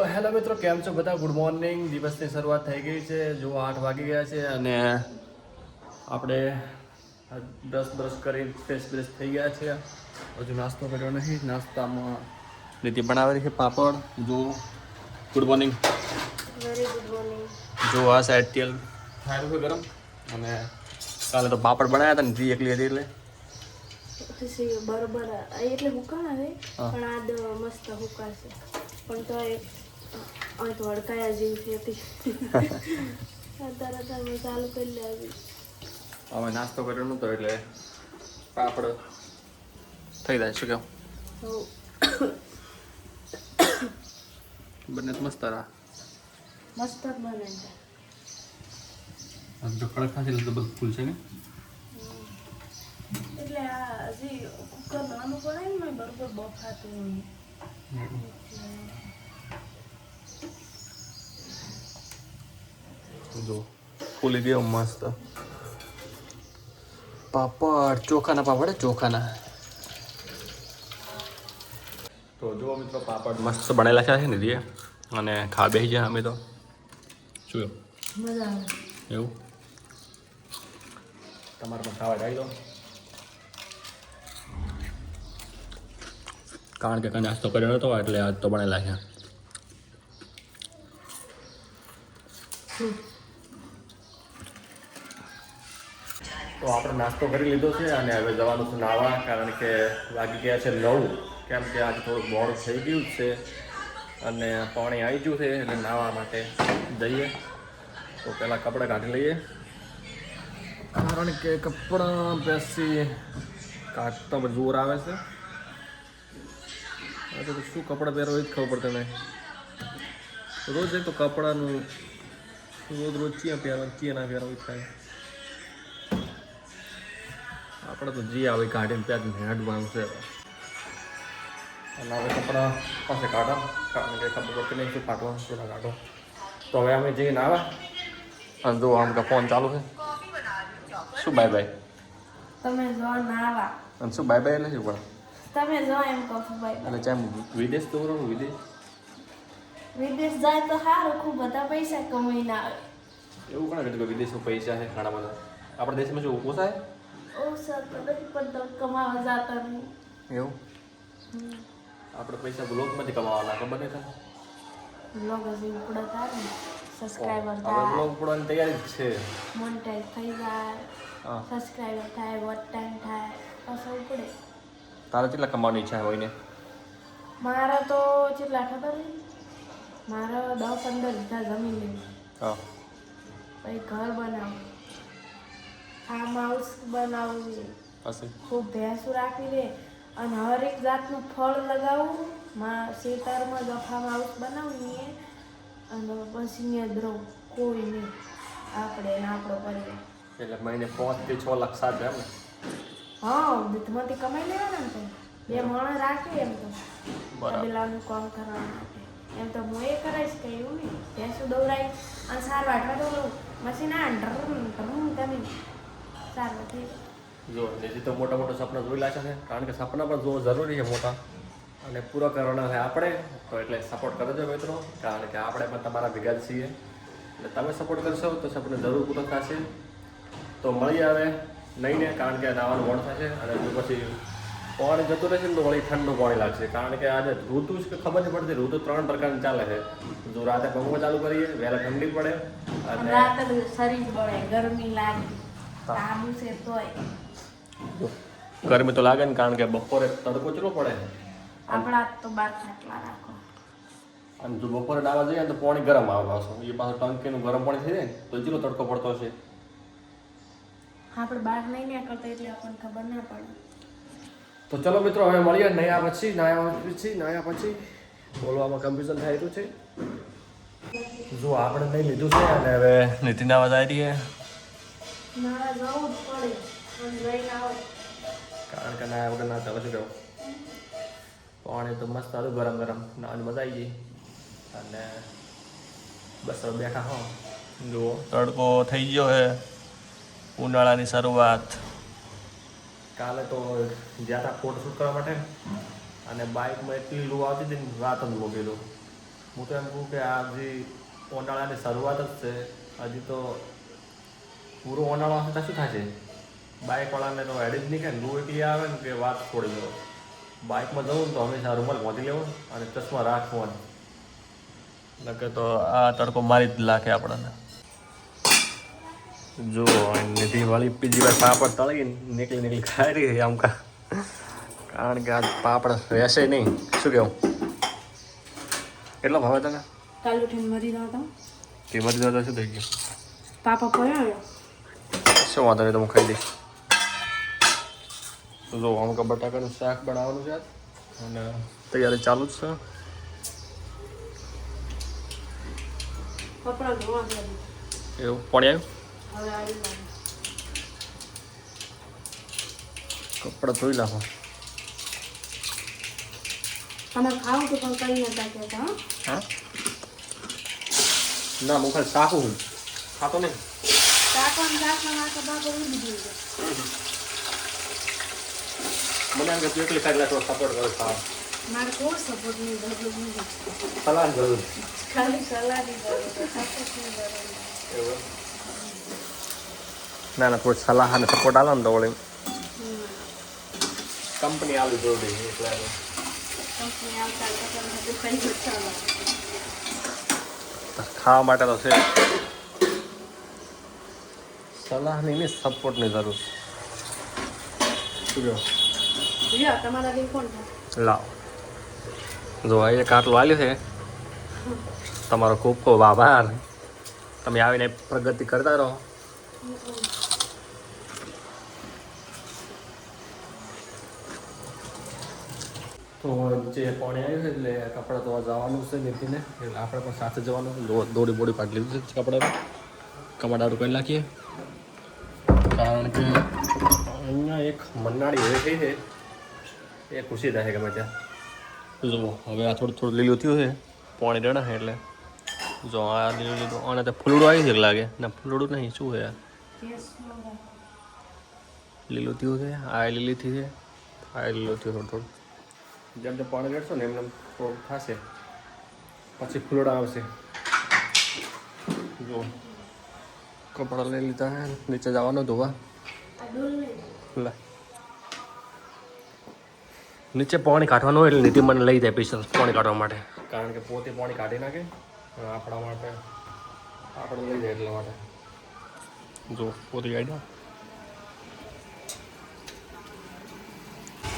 તો હેલો મિત્રો, કેમ છો બધા? Good morning. દિવસની શરૂઆત થઈ ગઈ છે. જો 8 વાગી ગયા છે અને આપણે બ્રશ કરી ફ્રેશ થઈ ગયા છે. હજુ નાસ્તો કર્યો નહીં. નાસ્તામાં નીતિ બનાવેલી છે પાપડ. જો good morning. Very good morning. જો આ સાઈડ તેલ થાય છે ગરમ અને કાલે તો પાપડ બનાવ્યા હતા ને જી એકલી હતી એટલે બરોબર એટલે હુકાણા છે પણ આદ મસ્ત હુકાશે પણ તો અહીં તો હડકાયા જેવી હતી અત્યારે તમે ચાલુ કરી લે હવે નાસ્તો કર્યો નહોતો એટલે પાપડ થઈ જાય. શું કહો? બંને તો મસ્ત રહ્યા. મસ્ત જ બને જો કડક ખાશે એટલે બધું ફૂલ છે ને એટલે આ હજી કુકર નાનું પડે ને બરોબર બફાતું જો ફૂલી ગયો મસ્ત પાપડ. ચોખાના પાપડ ચોખાના. તો જુઓ મિત્રો, પાપડ મસ્ત બનેલા છે ને દીએ અને ખા બેસી જાય અમે તો. શું મજા આવે એવું તમારે પણ ખાવા જાય તો કારણ કે કાંઈ નાસ્તો કર્યો નતો એટલે આજ તો બનેલા છે. તો આપણે નાસ્તો કરી લીધો છે અને હવે જવાનું છે નાવા, કારણ કે વાગી ગયા છે 9. કેમ કે આજે થોડુંક મોડું થઈ ગયું છે અને પાણી આવી ગયું છે એટલે નાવા માટે જઈએ. તો પહેલાં કપડાં કાઢી લઈએ, કારણ કે કપડાં બેસી કાઢતા જોર આવે છે. તો શું કપડાં પહેરવા એ જ ખબર પડતી નહીં. રોજ એક તો કપડાનું રોજ ક્યાં પહેરવાનું ક્યાં ના પહેરવું થાય. આપણે તો જી આવે કાઢીને ત્યાં જ હેડવાનું છે. અને હવે કપડાં પાસે કાઢો, કારણ કે ખબર પડતી નહીં શું કાઢવાનું શું ના કાઢો. તો હવે અમે જઈને આવ્યા અને જો આમ કે ફોન ચાલુ છે. શું બાય બાય? તમે જો નાવા અને શું બાય બાય એટલે શું પણ તમે જો એમ કહો છો ભાઈ એટલે ચામ વિદેશ તો બરોબર વિદેશ જાય તો સારું, ખૂબ બધા પૈસા કમાઈને આવે. એવું કોણે કીધું કે વિદેશમાં પૈસા છે ઘણા બધા? આપણા દેશમાં શું પોસાય? ઓ સર તો નથી પણ તમે કમાવા જતા નહીં. એવું આપણે પૈસા બ્લોગમાંથી કમાવાના, ખબર નહીં થાય. બ્લોગ હજી ઉપડા થાય ને સબસ્ક્રાઈબર હવે થાય, બ્લોગ પડવાની તૈયારી જ છે. મોનેટાઈઝ થઈ જાય, હા, સબસ્ક્રાઈબર થાય, વોચ ટાઈમ થાય, પાછું ઉપડે. તારે કેટલા કમાવાની ઈચ્છા હોય ને? મારા તો કેટલા ખબર છે? મારા 10-15 વીઘા જમીન લેવી, હા, પછી ઘર બનાવું, ફાર્મ હાઉસ બનાવવું, પછી ખૂબ ભેંસું રાખવી દે અને હરેક જાતનું ફળ લગાવવું. ખેતરમાં જો ફાર્મ હાઉસ બનાવીએ અને પછી ત્યાં જ રહું, કોઈ નહીં, આપણે ને આપણો પરિવાર. એટલે મહિને 5 થી 6 લાખ સાથે એમ ને? હા, દૂધમાંથી કમાઈ લેવાના ને તો 2 માણસ રાખીએ એમ તો બરાબર. તબેલાનું કામ કરવા માટે. એમ તો હું એ કરાઈશ કે એવું નહીં, ભેંસું દોરાઈ અને સાર વાટવા દોરું મશીન આ ઢરું કરી સારું થઈ જાય. જો જેથી તો મોટા મોટા સપના જોયેલા છે, કારણ કે સપના પણ જોવા જરૂરી છે મોટા, અને પૂરા કરવાના છે આપણે. તો એટલે સપોર્ટ કરજો મિત્રો, કારણ કે આપણે પણ તમારા ભેગા જ છીએ. એટલે તમે સપોર્ટ કરશો તો સપનું જરૂર પૂરો થશે. તો મળીએ હવે નહીં ને, કારણ કે નાવાનું મોડું થશે અને જો પછી પાણી જતું રહેશે ને તો વળી ઠંડુ પાણી લાગશે. કારણ કે આજે ઋતુ જ ખબર નહીં પડતી. ઋતુ 3 પ્રકારની ચાલે છે. જો રાતે પંખો ચાલુ કરીએ, વહેલા ઠંડી પડે અને રાતે શરીર બળે, ગરમી લાગે, તાબુ છે તોય ગરમી તો લાગે ને, કારણ કે બપોરે તડકો ચલો પડે આપણા તો 12 ખાટલા રાખો. અને જો બપોરે ડાવા જઈએ ને તો પાણી ગરમ આવે પાછું. એ પાછું ટંકીનું ગરમ પાણી થઈ જાય ને તો ચીલો તડકો પડતો હશે. આપણે બહાર નહીં નીકળતા એટલે આપણને ખબર ના પડે. તો ચલો મિત્રો, હવે મળીએ નાયા પછી બોલવામાં કન્ફ્યુઝન થાય રહ્યું છે. જો આપણે નહીં લીધું છે અને હવે નીતિન આવાજ આવી રહી છે, ના જવું જ પડે પણ જઈને આવો. કારણ કે નાયા વગર ના ચાલે. શું કહું? પાણી તો મસ્ત હતું ગરમ ગરમ, નાવાની મજા આવી ગઈ. અને બસ હવે બેઠા હો. જુઓ તડકો થઈ ગયો છે, ઉનાળાની શરૂઆત. કાલે તો ગયા હતા ફોટોશૂટ કરવા માટે અને બાઇકમાં એટલી લૂ આવતી હતી ને વાત જ મૂકેલું. હું તો એમ કહું કે આ હજી ઉનાળાની શરૂઆત જ છે. હજી તો પૂરો ઉનાળો હશે તો શું થશે? બાઇકવાળાને તો હેડી જ નહીં કે લૂ એટલી આવે ને કે વાત છોડી દો. બાઇકમાં જવું ને તો હંમેશા રૂમાલ બાંધી લેવો અને ચશ્મા રાખવાનો. નકે તો આ તડકો મારી જ લાખે આપણને. જો નિધિ વાળી બીજી વાર પાપડ તળી નીકળી ખાઈ રહી આમ કા, કારણ કે આ પાપડ રહેશે નહીં. શું કેવું? કેટલો ભાવે તને? કાલુ ઠીન મરી રહ્યો હતો. તે મરી જતો શું થઈ ગયું? પાપા પડ્યો શું વાંધો નહીં, તો હું ખાઈ દઈશ. જો આમ કા બટાકાનું શાક બનાવવાનું છે અને તૈયારી ચાલુ જ છે. કપડા ધોવા એવું પાણી આવ્યું? હવે આવી કપડાં ધોઈ નાખો. તમે ખાવ તો પણ કઈ નતા કહેતા. હા ના, હું ખાલી શાકું હું ખાતો નહીં. મને એમ કે તું એકલી ખાઈ થોડો સપોર્ટ કરો ખાવા. મારે કોઈ સપોર્ટ નહીં, જરૂર નહીં. સલાહ જરૂર. ખાલી સલાહની જરૂર છે, સપોર્ટ નહીં જરૂર. એવું? ના ના, થોડી સલાહ અને સપોર્ટ આલો ને તો વળી કંપની આવી જરૂરી છે એટલે કંપની આવતા બધું ખાઈ ચાલો. ખાવા માટે તો છે. સલાહની નહીં, સપોર્ટની જરૂર. શું કહો? લ્યો તમારા દિલ કોણ છે? લાવ જો એક આટલું આવ્યું છે. તમારો ખૂબ ખૂબ આભાર. તમે આવીને પ્રગતિ કરતા રહો. તો જે પાણી આવ્યું છે એટલે કપડાં ધોવા જવાનું છે નીતિને, એટલે આપણે પણ સાથે જવાનું છે. દોડી બોડી પાડી લીધું છે કપડાં, કમાડારું કરી નાખીએ. કારણ કે અહીંયા એક મનાળી એવી થઈ છે, એ ખુશી થાય ગમે ત્યાં. જુઓ હવે આ થોડું લીલું થયું છે, પાણી રેડા છે એટલે. જો આ લીલું અને તે ફૂલડું આવી છે લાગે ના, ફૂલડું નહીં, શું છે લીલું થયું છે. આ લીલી થઈ છે, આ લીલું થયું થોડું. જેમ જેમ પાણી રેડશો ને એમને થોડું થશે, પછી ફૂલડા આવશે. જો કપડાં લઈ લીધા છે, નીચે જવાનું ધોવા. લે નીચે પાણી કાઢવાનું હોય એટલે નીતિ મને લઈ જાય પૈસા પાણી કાઢવા માટે, કારણ કે પોતે પાણી કાઢી નાખે આપણા માટે, આપણે લઈ જાય એટલા માટે. જો પોતે કાઢ્યા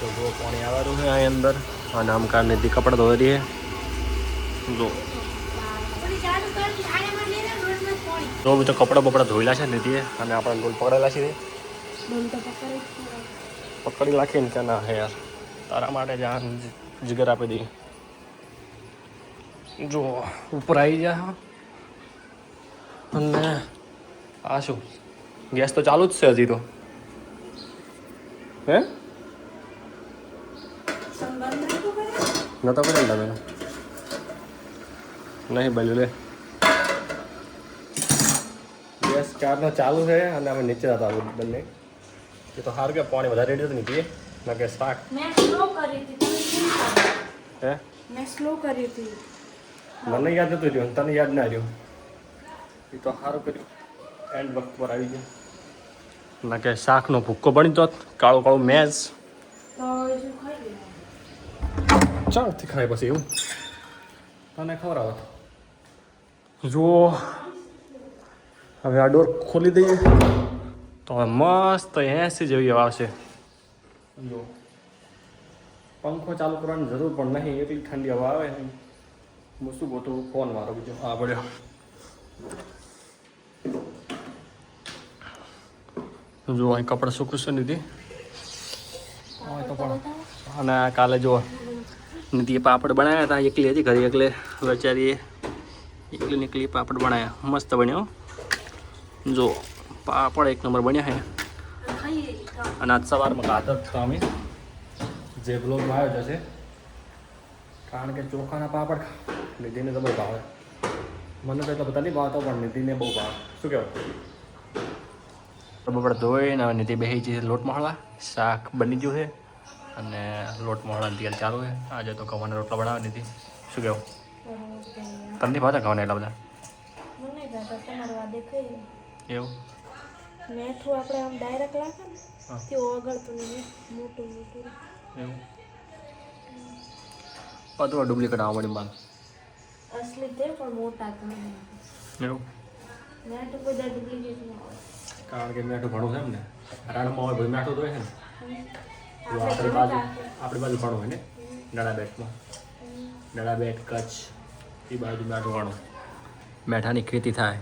તો જો પાણી આવવાનું છે અહીં અંદર, અને આમ કાર નીતિ કપડાં ધોઈ રહીએ. જો જો બધું કપડાં બપડા ધોયેલા છે નીતિએ, અને આપણે ડોલ પકડેલા છે. પકડી રાખીએ ને કે ના હે યાર, તારા માટે જાન જીગર આપી દઈએ. જો ઉપર આવી ગયા. અને આ શું, ગેસ તો ચાલુ જ છે હજી તો? હે નતો કરે તમે નહીં બોલ્યું લે. ગેસ ક્યારનો ચાલુ છે અને અમે નીચે હતા બંને. એ તો સારું કે પાણી વધારે રેડી હતું નીકળીએ ના કે શાક. મેં સ્લો કરી હતી, તમે કેમ કરી? હે મેં સ્લો કરી હતી. મને યાદ નતું રહ્યું, તને યાદ ના રહ્યું. એ તો સારું કર્યું, એન્ડ વખત પર આવી ગયું. ના કે શાકનો ભૂક્કો બની તો કાળું કાળું મેઝ તો શું ખાઈ લેવાનું? ચાલથી ખાય પછી એવું તને ખવડાવો. જો હવે આ ડોર ખોલી દઈએ તો હવે મસ્ત 80 જેવી આવશે. જો પંખો ચાલુ કરવાની જરૂર પણ નહીં, એટલી ઠંડી હવા આવે. હું શું ગોતું ફોન મારો બીજો આ પડ્યો. જો અહીં કપડાં સૂકવશે નીતિ. તો પણ અને કાલે જો નીતિએ પાપડ બનાવ્યા હતા, એકલી હતી ઘરે, એકલે બેચારીએ એકલી નીકળી પાપડ બનાવ્યા, મસ્ત બન્યો. જો પાપડ એક નંબર બન્યા છે. અને આજ સવારમાં ખાતર અમે જે બ્લોગમાં આવ્યો જશે, કારણ કે ચોખાના પાપડ નિધિને તો બહુ ભાવે. મને તો એટલા બધા નહીં ભાવતો, પણ નિધિને બહુ ભાવે. શું કહેવાય? તો બપોરે ધોઈને હવે નિધિ બેસી છે લોટ મળવા. શાક બની ગયું છે અને લોટ મળવાની તૈયારી ચાલુ છે. આજે તો કવાના રોટલા બનાવવા નિધિ. શું કહેવું? તમને ભાવતા ખાવાના એટલા બધા મને ભાતા તમારે આ દેખાય એવું મેઠું આપણે આમ ડાયરેક્ટ લાગે ને હા. તે ઓગળતું નહીં મોટું મોટું એવું બધું ડુપ્લિકેટ આવવા મળી માલ અસલી તે પણ મોટા ઘણા એવું મેઠું બધા ડુપ્લિકેટ ન આવે કારણ કે મેઠું ઘણું છે ને રાણમાં હોય બધું મેઠું તો હોય ને તો આપણે આપણી બાજુ ઘણું હોય ને નડાબેટમાં નડાબેટ કચ્છ એ બાજુ મેઠું ઘણું મેઠાની ખેતી થાય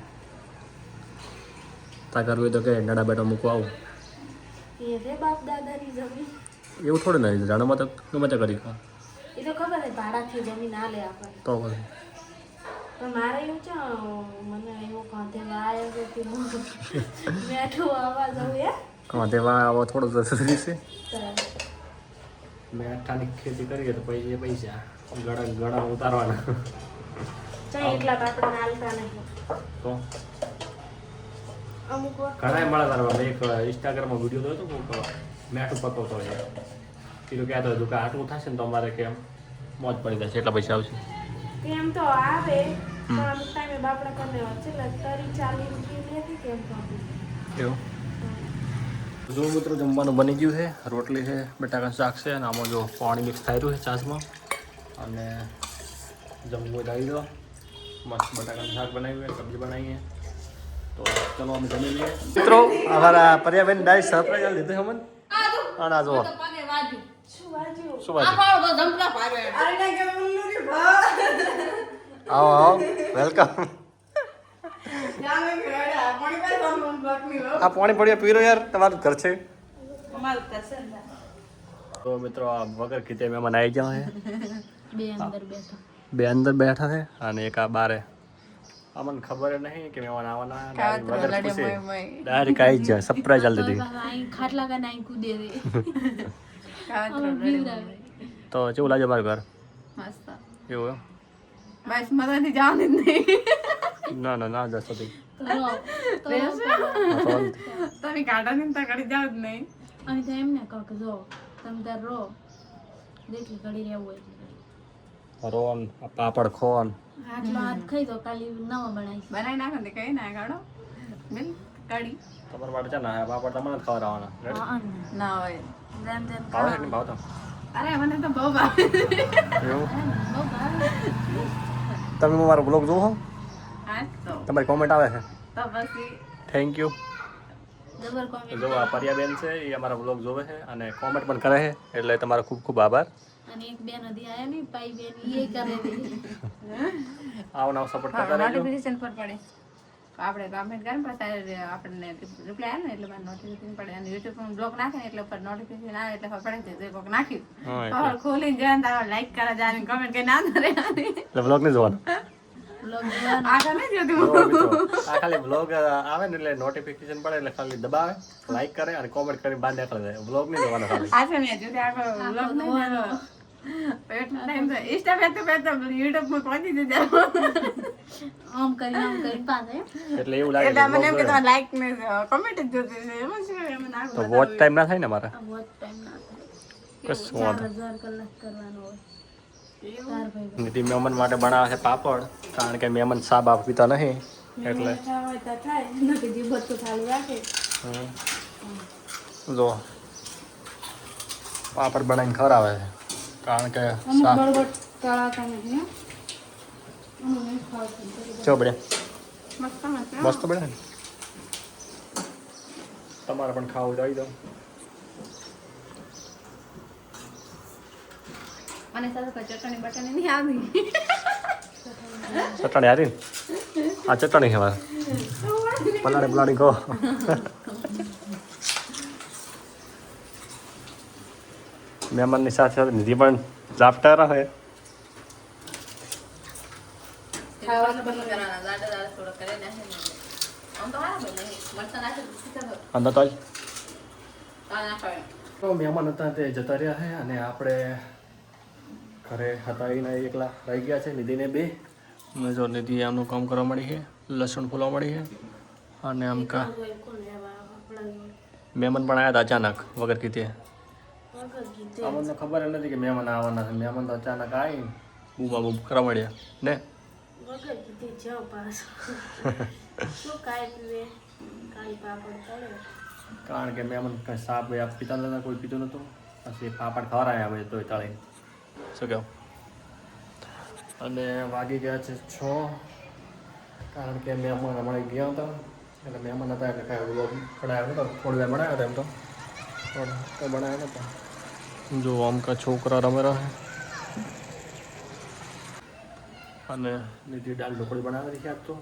તા કરવું હોય તો કે નડાબેટમાં મૂકવા આવું એ રે બાપ દાદાની જમીન એવું થોડું નહીં રાણામાં તો ગમે તે કરી ખા એ તો ખબર છે ભાડાથી જમીન આલે આપણને તો પછી પણ મારે એવું છે મને એવું કાંધે આવ્યો કે તું મેઠું આવવા જવું હે કાંધે આવો થોડો જરૂરી છે તો મેઠાની ખેતી કરીએ તો પૈસા પૈસા ગળા ગળા ઉતારવાના ચાઈ એટલા તો આપણે હાલતા નહીં તો અમુક વખત ઘણા મળે તારા મેં એક ઇન્સ્ટાગ્રામમાં વિડીયો જોયો હતો મેઠું પકવતો હોય કીધું કહેતો હતું કે આટલું થશે ને તો અમારે કેમ મોજ પડી જશે એટલા પૈસા આવશે કેમ તો આવે પણ અમુક ટાઈમે બાપડા કને છે એટલે 30-40 રૂપિયા લેતી કેમ તો એવું જો મિત્રો જમવાનું બની ગયું છે રોટલી છે બટાકાનું શાક છે અને આમાં જો પાણી મિક્સ થઈ રહ્યું છે છાશમાં અને જમવું આવી દો મસ્ત બટાકાનું શાક બનાવ્યું છે સબ્જી બનાવીએ તો ચલો અમે જમી લઈએ મિત્રો અમારા પર્યાબેન ડાય સરપ્રાઈઝ લીધું છે અમને અને આ જો શું વાજ્યું શું વાત આવો આવો વેલકમ આ પાણી પડ્યા પીરો યાર તમારું ઘર છે તો મિત્રો આ વગર કીધે મહેમાન આવી ગયા છે બે અંદર બેઠા છે અને એક આ બારે અમને ખબર નહીં કે મહેમાન આવવાના વગર પૂછે ડાયરેક્ટ આવી જાય સરપ્રાઈઝ આલી દીધી ખાટલા का नहीं कूदे रे તો કેવું લાગે મારું ઘર મસ્ત એવું બસ મજાથી જવાનું જ નહીં ના ના ના જશો તી તમે કાઢા ને તો કરી જાવ જ નહીં અને તો એમને કહો કે જો તમે તાર રો દેખી ઘડી રહેવું હોય રોન આ પાપડ ખોન આટલો હાથ ખાઈ તો કાલી નવા બનાવી બનાવી નાખો ને કઈ ના કાઢો બિલ કડી તમારા માટે છે ને આ પાપડ તમારે જ ખવડાવવાના રેડી ના હોય જેમ જેમ ભાવે છે કે ભાવ તો અરે મને તો બહુ ભાવે એવું બહુ ભાવે તમે મારો બ્લોગ જોવો હા તો તમારી કોમેન્ટ આવે છે તો પછી થેન્ક યુ જબર કોમેન્ટ જો આ પર્યાબેન છે એ અમારા બ્લોગ જોવે છે અને કોમેન્ટ પણ કરે છે એટલે તમારો ખૂબ ખૂબ આભાર અને એક બેન હજી આયા નહીં પાઈ બેન એ કરે છે આવો નવો સપોર્ટ કરતા રહેજો નોટિફિકેશન પર પડે આપણે કમેન્ટ કરીને પછી આપણને રિપ્લાય આવે ને એટલે મને નોટિફિકેશન પડે અને યુટ્યુબ પર બ્લોગ નાખે ને એટલે પર નોટિફિકેશન આવે એટલે ખબર પડે છે કોક નાખ્યું હા ખબર ખોલીને જાય તારો લાઈક કરે જાય કમેન્ટ કરીને ના કરે એટલે બ્લોગ નહીં જોવાનો બ્લોગ જોવાનું આગળ નહીં જોતું જો મિત્રો, આ ખાલી બ્લોગ આવે ને એટલે નોટિફિકેશન પડે એટલે ખાલી દબાવે લાઈક કરે અને કોમેન્ટ કરી બહાર નીકળી જાય બ્લોગ નહીં જોવાનો ખાલી આ છે મેં જોતી આખો બ્લોગ નહીં જોવાનો એટલો ટાઈમ તો ઇન્સ્ટા પે તો યુટ્યુબ માં પહોંચી દીધા આમ કરીને પાસે એટલે એવું લાગે એટલે કે મને એમ vlog કે તમારે લાઈક ને કમેન્ટ જ જોતી છે એમાં શું એમાં નાખું તો વોચ ટાઈમ ના થાય ને મારે આ વોચ ટાઈમ ના કશું થાય વાંધો 4000 કલાક કરવાનો હોય તાર ભાઈ નીતિ મહેમાન માટે બનાવે છે પાપડ કારણ કે મહેમાન સા બાપ પીતા નહીં એટલે હોય તો થાય નથી જીભત તો ચાલુ રાખે જો પાપડ બનાવીને ખવડાવે છે કારણ કે સા બળબટ તળાતા નથી અમે નહીં ખાવતું ચો બડે મસ્ત મસ્ત મસ્ત બને ને તમારે પણ ખાવું તો આવી દો અને સાથે કોઈ ચટણી બટણી નહીં આવી ચટણી હારી ને આ ચટણી છે મારે પલાળી પલાળી કહો મહેમાનની સાથે સાથે નિધિ પણ જાપતા રહે ખાવાનું બંધ કરવાના દાડા દાડા થોડો કરે નાખે ને આમ તો હારા બને મરચાં નાખે તો અંદર તો નાખાવે તો મહેમાન હતા તે જતા રહ્યા છે અને આપણે ઘરે હતા એને એકલા રહી ગયા છે નિધિને બે અને જો નિધિ આમનું કામ કરવા મળી છે લસણ ફૂલવા મળી છે અને આમ કા મહેમાન પણ આવ્યા હતા અચાનક વગર કીધે અમને ખબર જ નથી કે મહેમાન આવવાના છે મહેમાન તો અચાનક આવી બૂબા બૂબ કરવા મળ્યા ને વગર કીધી જાઓ પાછો શું કાંઈ પીવે કાળી પાપડ તળે કારણ કે મેં મને કંઈ સાપ પીતા નતા, કોઈ પીતું નહોતું. પછી પાપડ ખવડાવ્યા અમે તોય તળીને. શું કહો? અને વાગી ગયા છે 6, કારણ કે મહેમાન હમણાં ગયા હતા, એટલે મહેમાન હતા એટલે કાંઈ બનાવ્યો નતો. થોડી વાર બનાવ્યો હતો એમ તો, પણ કંઈ બનાવ્યો નતો. જો આમ કા છોકરા રમે રહે. અને બીજી દાળ ઢોકળી બનાવેલી છે આજ તો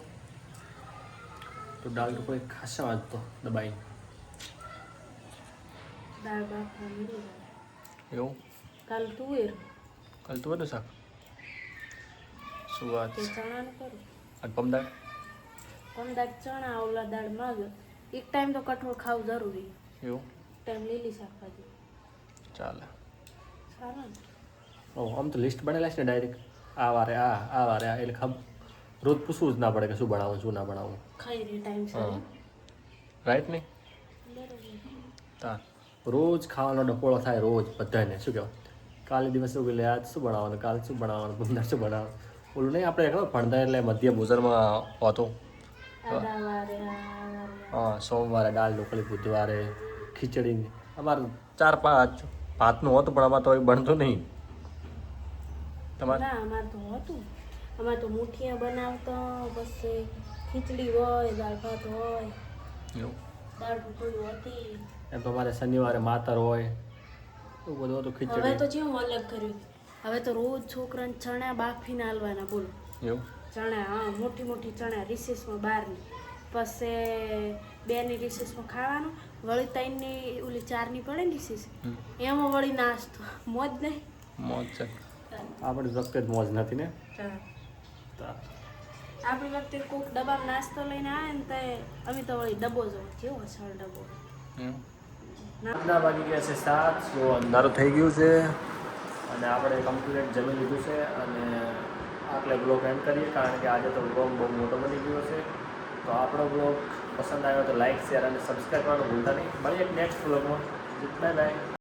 દાળ ઢોકળી ખાસા આજ તો દબાઈ. દાળ બાફવા મળી એવું કાલ તુવેર કાલ તો બધું શાક. શું વાત કે ચણાનું કરું આજ પમદાળ કમદાર ચણા ઓલા દાળ માગ એક ટાઈમ તો કઠોળ ખાવું જરૂરી એવું ટાઈમ લીલી શાકભાજી ચાલે. સારા ને આમ તો લિસ્ટ બનેલા છે ને ડાયરેક્ટ આ વારે આ વારે આ, એટલે ખબર રોજ પૂછવું જ ના પડે કે શું બનાવવું શું ના બનાવવું. ખાઈ રહી ટાઈમ હા સર રાઈટ નહીં તાર રોજ ખાવાનો ડપોળો થાય રોજ બધાને. શું કહેવાય કાલે દિવસ શું કે આજ શું બનાવવાનું, કાલે શું બનાવવાનું, પંદર શું બનાવવાનું. ઓલું નહીં આપણે ખબર ભણતા એટલે મધ્ય ભોજનમાં હતું. હા સોમવારે દાળ ઢોકળી, બુધવારે ખીચડી. અમારે 4-5 ભાતનું હતું પણ અમારે તો એ બનતું નહીં. તમારે ના અમારે તો હતું અમારે તો મુઠિયા બનાવતા પછી ખીચડી હોય દાળ ભાત હોય એવું દાળ ઢોકળી હતી. એમ તો અમારે શનિવારે માતર હોય એવું બધું હતું. હવે ખીચડી તો જેવું અલગ કર્યું હવે તો રોજ છોકરાને ચણા બાફીને હાલવાના બોલો એવું ચણા હા મોટી મોટી ચણા રિસેસમાં બારની પછી 2ની રિસેસમાં ખાવાનું વળી 3ની ઓલી 4ની પડે ને રિસેસ એમાં વળી નાસ્તો મોજ નહીં મોજ છે. આપણે વખતે જ મોજ નથી ને. આપણી વખતે કોઈક ડબ્બામાં નાસ્તો લઈને આવે ને તો અમે તો વળી ડબ્બો જોવો કેવો અસલ ડબ્બો ના વાગી ગયા છે 7, જો અંધારું થઈ ગયું છે અને આપણે કમ્પ્લીટ જમી લીધું છે. અને આપણે બ્લોગ એન્ડ કરીએ કારણ કે આજે તો બ્લોગ બહુ મોટો બની ગયો છે. તો આપણો બ્લોગ પસંદ આવ્યો તો લાઈક શેર અને સબસ્ક્રાઈબ કરવાનું ભૂલતા નહીં. મળીએ નેક્સ્ટ બ્લોગમાં. Bye bye.